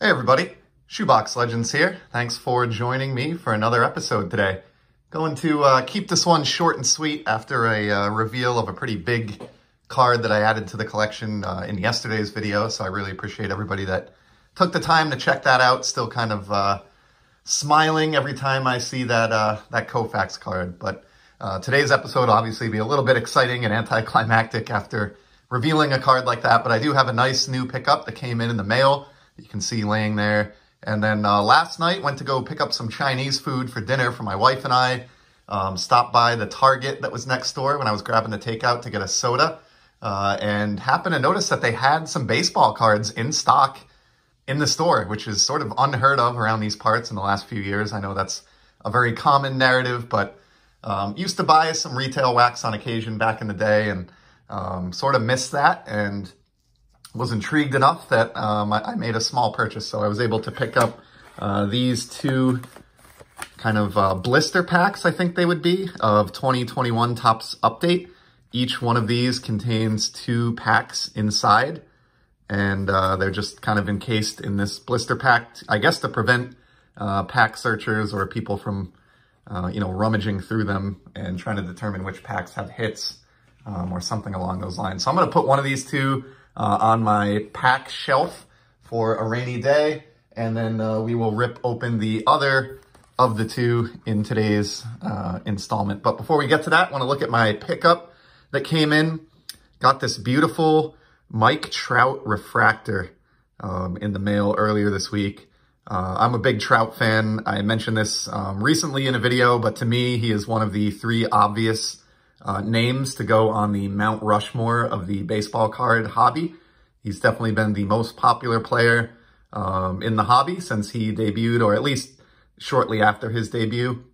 Hey everybody, Shoebox Legends here. Thanks for joining me for another episode today. Going to keep this one short and sweet after a reveal of a pretty big card that I added to the collection in yesterday's video, so I really appreciate everybody that took the time to check that out. Still kind of smiling every time I see that Koufax card, but today's episode will obviously be a little bit exciting and anticlimactic after revealing a card like that, but I do have a nice new pickup that came in the mail. You can see laying there. And then last night, went to go pick up some Chinese food for dinner for my wife and I. Stopped by the Target that was next door when I was grabbing the takeout to get a soda. And happened to notice that they had some baseball cards in stock in the store, which is sort of unheard of around these parts in the last few years. I know that's a very common narrative, but used to buy some retail wax on occasion back in the day and sort of missed that. And was intrigued enough that I made a small purchase. So I was able to pick up these two kind of blister packs, I think they would be, of 2021 Topps Update. Each one of these contains 2 packs inside, and they're just kind of encased in this blister pack, I guess to prevent pack searchers or people from, rummaging through them and trying to determine which packs have hits or something along those lines. So I'm going to put one of these two on my pack shelf for a rainy day, and then we will rip open the other of the 2 in today's installment. But before we get to that, I want to look at my pickup that came in. Got this beautiful Mike Trout Refractor in the mail earlier this week. I'm a big Trout fan. I mentioned this recently in a video, but to me, he is one of the 3 obvious names to go on the Mount Rushmore of the baseball card hobby. He's definitely been the most popular player in the hobby since he debuted, or at least shortly after his debut.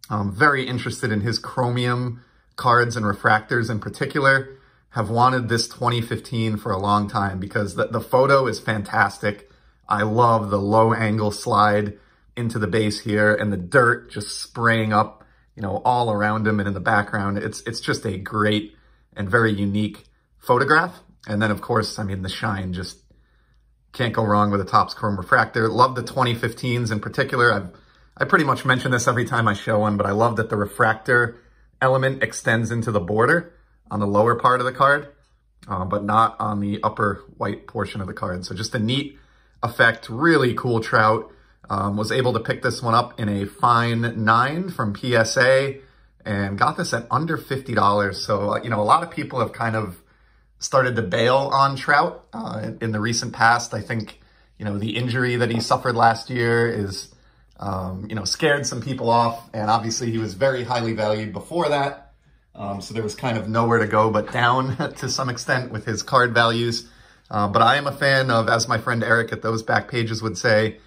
I'm very interested in his chromium cards and refractors in particular. Have wanted this 2015 for a long time because the photo is fantastic. I love the low angle slide into the base here and the dirt just spraying up, all around him and in the background. It's just a great and very unique photograph. And then, of course, the shine, just can't go wrong with a Topps Chrome Refractor. Love the 2015s in particular. I pretty much mention this every time I show one, but I love that the refractor element extends into the border on the lower part of the card, but not on the upper white portion of the card. So just a neat effect, really cool Trout. Was able to pick this one up in a fine 9 from PSA and got this at under $50. So, a lot of people have kind of started to bail on Trout in the recent past. I think, the injury that he suffered last year is, scared some people off. And obviously he was very highly valued before that. So there was kind of nowhere to go but down to some extent with his card values. But I am a fan of, as my friend Eric at Those Back Pages would say,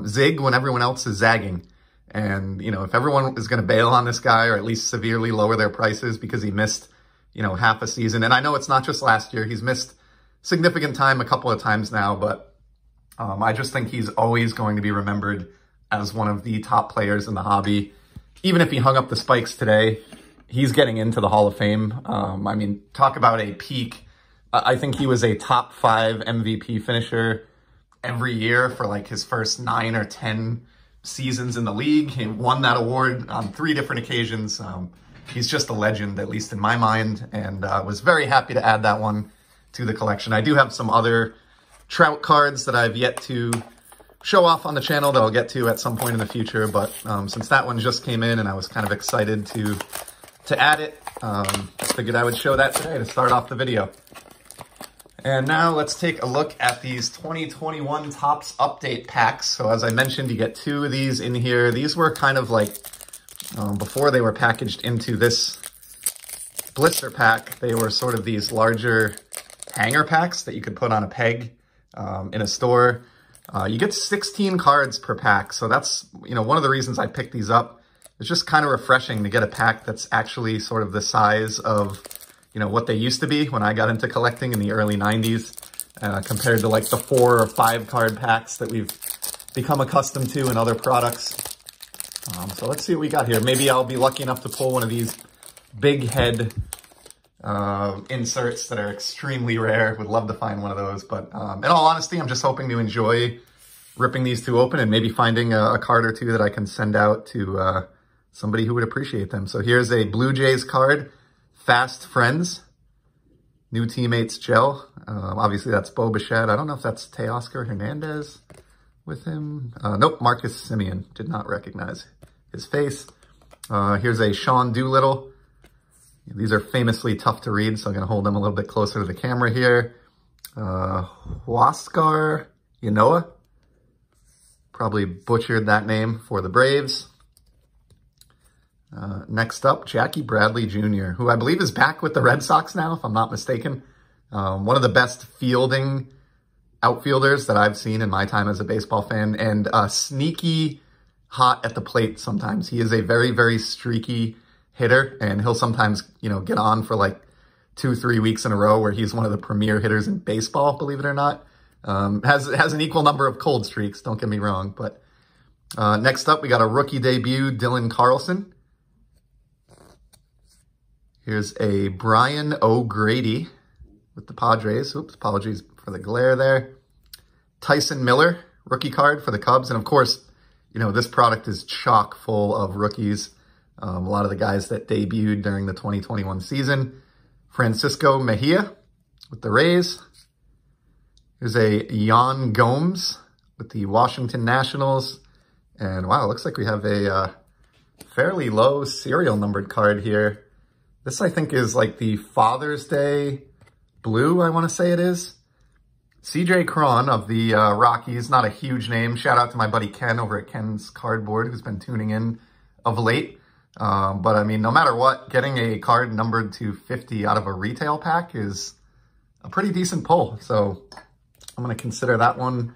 zig when everyone else is zagging. And, if everyone is going to bail on this guy or at least severely lower their prices because he missed, half a season. And I know it's not just last year. He's missed significant time a couple of times now, but I just think he's always going to be remembered as one of the top players in the hobby. Even if he hung up the spikes today, he's getting into the Hall of Fame. Talk about a peak. I think he was a top 5 MVP finisher every year for like his first 9 or 10 seasons in the league. He won that award on 3 different occasions. He's just a legend, at least in my mind, and was very happy to add that one to the collection. I do have some other Trout cards that I've yet to show off on the channel that I'll get to at some point in the future, but since that one just came in and I was kind of excited to add it, figured I would show that today to start off the video. And now let's take a look at these 2021 Topps Update packs. So as I mentioned, you get 2 of these in here. These were kind of like, before they were packaged into this blister pack, they were sort of these larger hanger packs that you could put on a peg in a store. You get 16 cards per pack. So that's, one of the reasons I picked these up. It's just kind of refreshing to get a pack that's actually sort of the size of what they used to be when I got into collecting in the early 90s, compared to like the 4 or 5 card packs that we've become accustomed to in other products. So let's see what we got here. Maybe I'll be lucky enough to pull one of these big head inserts that are extremely rare. Would love to find one of those. But in all honesty, I'm just hoping to enjoy ripping these two open and maybe finding a card or two that I can send out to somebody who would appreciate them. So here's a Blue Jays card, Fast Friends, New Teammates Gel. Obviously that's Bo Bichette. I don't know if that's Teoscar Hernandez with him. Nope, Marcus Simeon. Did not recognize his face. Here's a Sean Doolittle. These are famously tough to read, so I'm going to hold them a little bit closer to the camera here. Huascar Yanoa. Probably butchered that name for the Braves. Next up, Jackie Bradley Jr., who I believe is back with the Red Sox now, if I'm not mistaken. One of the best fielding outfielders that I've seen in my time as a baseball fan, and sneaky hot at the plate sometimes. He is a very, very streaky hitter, and he'll sometimes, you know, get on for like 2-3 weeks in a row where he's one of the premier hitters in baseball, believe it or not. Has an equal number of cold streaks, don't get me wrong. But next up, we got a rookie debut, Dylan Carlson. Here's a Brian O'Grady with the Padres. Oops, apologies for the glare there. Tyson Miller, rookie card for the Cubs. And of course, you know, this product is chock full of rookies. A lot of the guys that debuted during the 2021 season. Francisco Mejia with the Rays. Here's a Yan Gomes with the Washington Nationals. And wow, it looks like we have a fairly low serial numbered card here. This, I think, is like the Father's Day blue, I want to say it is. CJ Cron of the Rockies, not a huge name. Shout out to my buddy Ken over at Ken's Cardboard, who's been tuning in of late. But I mean, no matter what, getting a card numbered to 50 out of a retail pack is a pretty decent pull. So I'm going to consider that one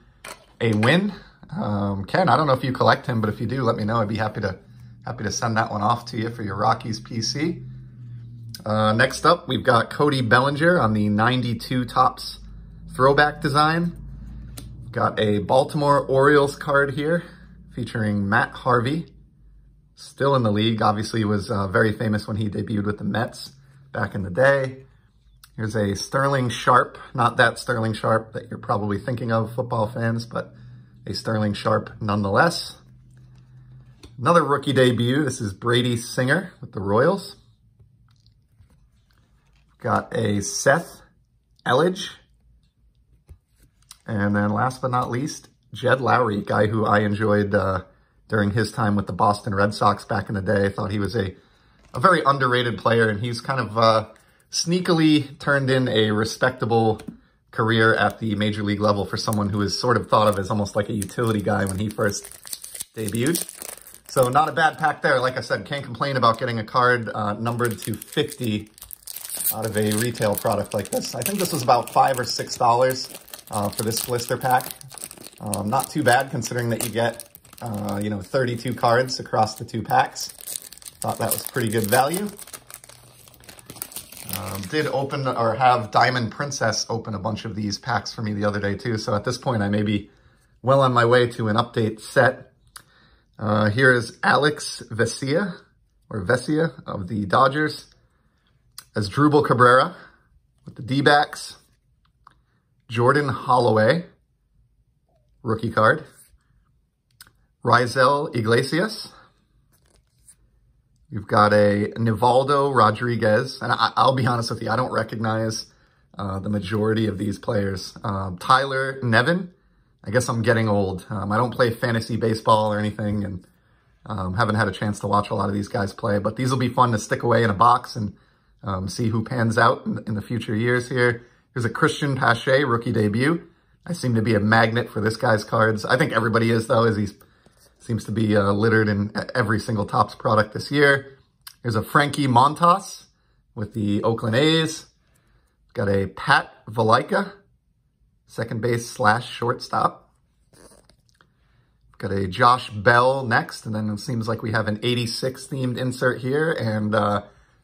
a win. Ken, I don't know if you collect him, but if you do, let me know. I'd be happy to send that one off to you for your Rockies PC. Next up, we've got Cody Bellinger on the 92 Topps throwback design. Got a Baltimore Orioles card here featuring Matt Harvey. Still in the league, obviously was very famous when he debuted with the Mets back in the day. Here's a Sterling Sharp, not that Sterling Sharp that you're probably thinking of, football fans, but a Sterling Sharp nonetheless. Another rookie debut, this is Brady Singer with the Royals. Got a Seth Elledge. And then last but not least, Jed Lowry, guy who I enjoyed during his time with the Boston Red Sox back in the day. I thought he was a very underrated player, and he's kind of sneakily turned in a respectable career at the major league level for someone who is sort of thought of as almost like a utility guy when he first debuted. So not a bad pack there. Like I said, can't complain about getting a card numbered to 50 out of a retail product like this. I think this was about $5 or $6 for this blister pack. Not too bad considering that you get, 32 cards across the two packs. Thought that was pretty good value. Did open or have Diamond Princess open a bunch of these packs for me the other day too. So at this point, I may be well on my way to an update set. Here is Alex Vesia of the Dodgers. As Drupal Cabrera with the D-backs. Jordan Holloway, rookie card. Rizel Iglesias. You've got a Nivaldo Rodriguez. And I'll be honest with you, I don't recognize the majority of these players. Tyler Nevin. I guess I'm getting old. I don't play fantasy baseball or anything, and haven't had a chance to watch a lot of these guys play. But these will be fun to stick away in a box and see who pans out in the future years here. Here's a Christian Pache rookie debut. I seem to be a magnet for this guy's cards. I think everybody is, though, as he seems to be littered in every single Topps product this year. Here's a Frankie Montas with the Oakland A's. Got a Pat Valaika, second base / shortstop. Got a Josh Bell next, and then it seems like we have an 86 themed insert here, and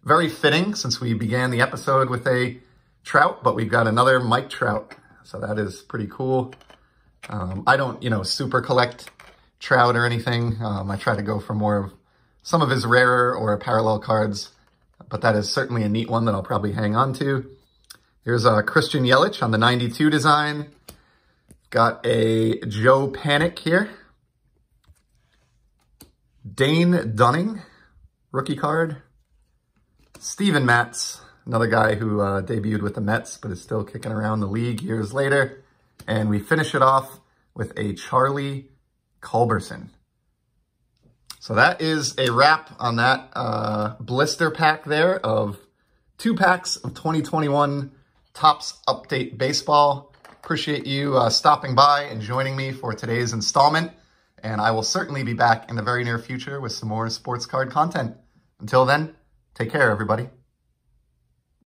very fitting since we began the episode with a Trout, but we've got another Mike Trout. So that is pretty cool. I don't, super collect Trout or anything. I try to go for more of some of his rarer or parallel cards, but that is certainly a neat one that I'll probably hang on to. Here's Christian Yelich on the 92 design. Got a Joe Panic here. Dane Dunning, rookie card. Steven Matz, another guy who debuted with the Mets, but is still kicking around the league years later. And we finish it off with a Charlie Culberson. So that is a wrap on that blister pack there of 2 packs of 2021 Topps Update Baseball. Appreciate you stopping by and joining me for today's installment. And I will certainly be back in the very near future with some more sports card content. Until then, take care, everybody.